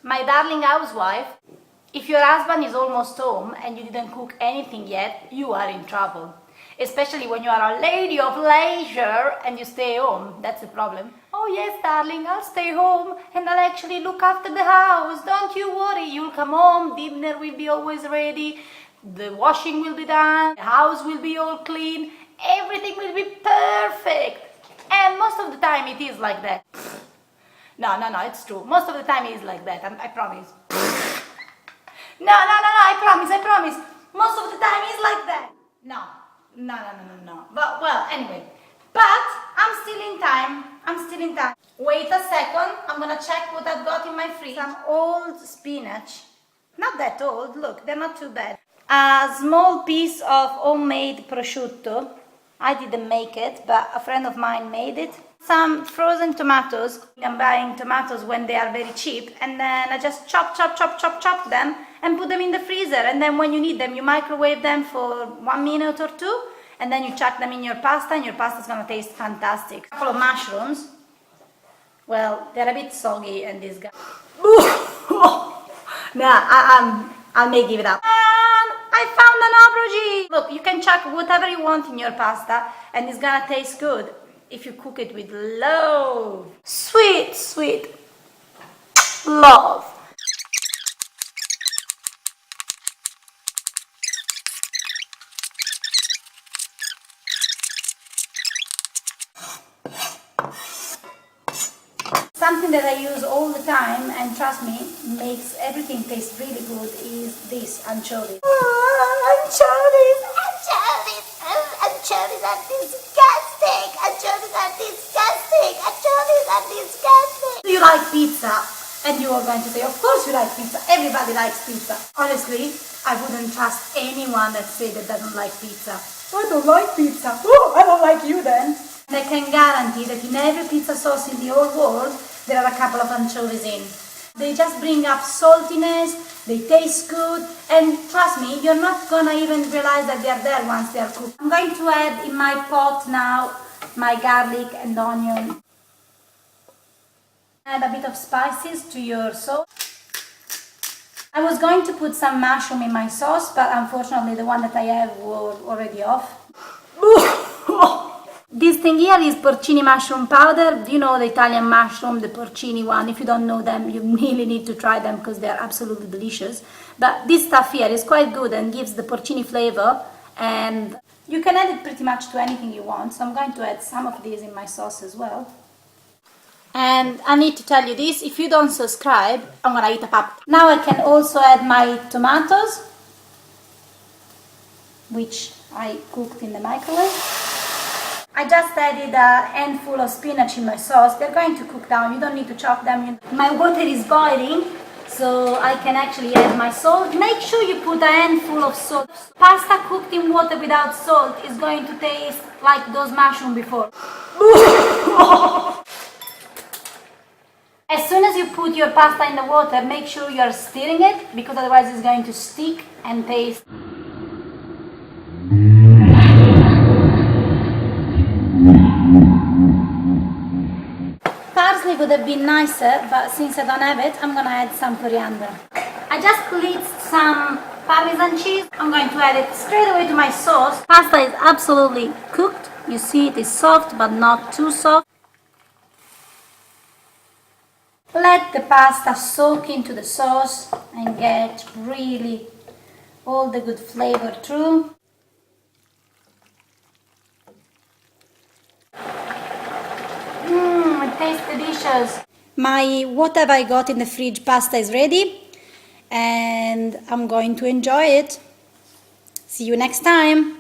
My darling housewife, if your husband is almost home and you didn't cook anything yet, you are in trouble. Especially when you are a lady of leisure and you stay home. That's the problem. Oh yes, darling, I'll stay home and I'll actually look after the house. Don't you worry, you'll come home, dinner will be always ready, the washing will be done, the house will be all clean, everything will be perfect. And most of the time it is like that. No, it's true. Most of the time it is like that, I promise. No, I promise. Most of the time it's like that. No. But, well, anyway. But I'm still in time. Wait a second. I'm gonna check what I've got in my fridge. Some old spinach. Not that old. Look, they're not too bad. A small piece of homemade prosciutto. I didn't make it, but a friend of mine made it. Some frozen tomatoes. I'm buying tomatoes when they are very cheap, and then I just chop them and put them in the freezer, and then when you need them, you microwave them for 1 minute or two, and then you chuck them in your pasta, and your pasta is gonna taste fantastic. A couple of mushrooms. Well, they're a bit soggy, and this guy. I may give it up. And I found an aubergine. Look, you can chuck whatever you want in your pasta, and it's gonna taste good if you cook it with love. Sweet love. Something that I use all the time, and trust me, makes everything taste really good, is this anchovies. Anchovies are disgusting. Do you like pizza? And you are going to say, of course you like pizza. Everybody likes pizza. Honestly, I wouldn't trust anyone that said that doesn't like pizza. I don't like pizza. Oh, I don't like you then. And I can guarantee that in every pizza sauce in the whole world, there are a couple of anchovies in. They just bring up saltiness, they taste good, and trust me, you're not gonna even realize that they're there once they're cooked. I'm going to add in my pot now my garlic and onion. Add a bit of spices to your sauce. I was going to put some mushroom in my sauce, but unfortunately the one that I have was already off. This thing here is porcini mushroom powder. Do you know the Italian mushroom, the porcini one? If you don't know them, you really need to try them because they're absolutely delicious. But this stuff here is quite good and gives the porcini flavor, and you can add it pretty much to anything you want. So I'm going to add some of these in my sauce as well. And I need to tell you this, if you don't subscribe, I'm gonna eat a pup. Now I can also add my tomatoes, which I cooked in the microwave. I just added a handful of spinach in my sauce. They're going to cook down, you don't need to chop them. My water is boiling, so I can actually add my salt. Make sure you put a handful of salt. Pasta cooked in water without salt is going to taste like those mushrooms before. As soon as you put your pasta in the water, make sure you're stirring it, because otherwise it's going to stick and taste. Parsley would have been nicer, but since I don't have it, I'm gonna add some coriander. I just blitzed some Parmesan cheese. I'm going to add it straight away to my sauce. Pasta is absolutely cooked. You see it is soft, but not too soft. Let the pasta soak into the sauce and get really all the good flavor through. It tastes delicious. My what have I got in the fridge pasta is ready, and I'm going to enjoy it. See you next time.